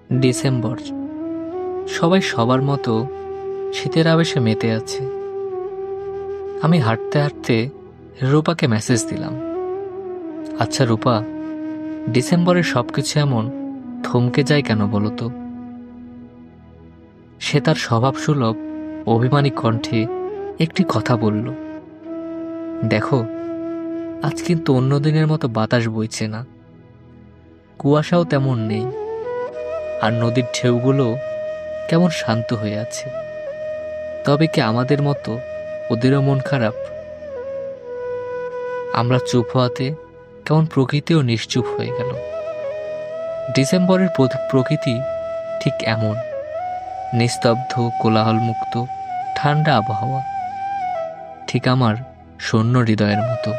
December. সবাই সবার মতো শীতের আবেশে মেতে আছে। আমি হাঁটতে হাঁটতে রূপাকে মেসেজ দিলাম, আচ্ছা রূপা, ডিসেম্বরের সবকিছু এমন থমকে যায় কেন বলো তো? সে তার স্বভাবসুলভ অভিমানী কণ্ঠে একটি কথা বলল, দেখো, আজ কিন্তু অন্য দিনের মতো বাতাস বইছে না, কুয়াশাও তেমন নেই, আর নদীর ঢেউগুলো কেমন শান্ত হয়ে আছে। তবে কি আমাদের মতো ওদেরও মন খারাপ? আমরা চুপ হওয়াতে কেমন প্রকৃতিও নিশ্চুপ হয়ে গেল। ডিসেম্বরের প্রকৃতি ঠিক এমন, নিস্তব্ধ, কোলাহলমুক্ত, ঠান্ডা আবহাওয়া, ঠিক আমার শূন্য হৃদয়ের মতো।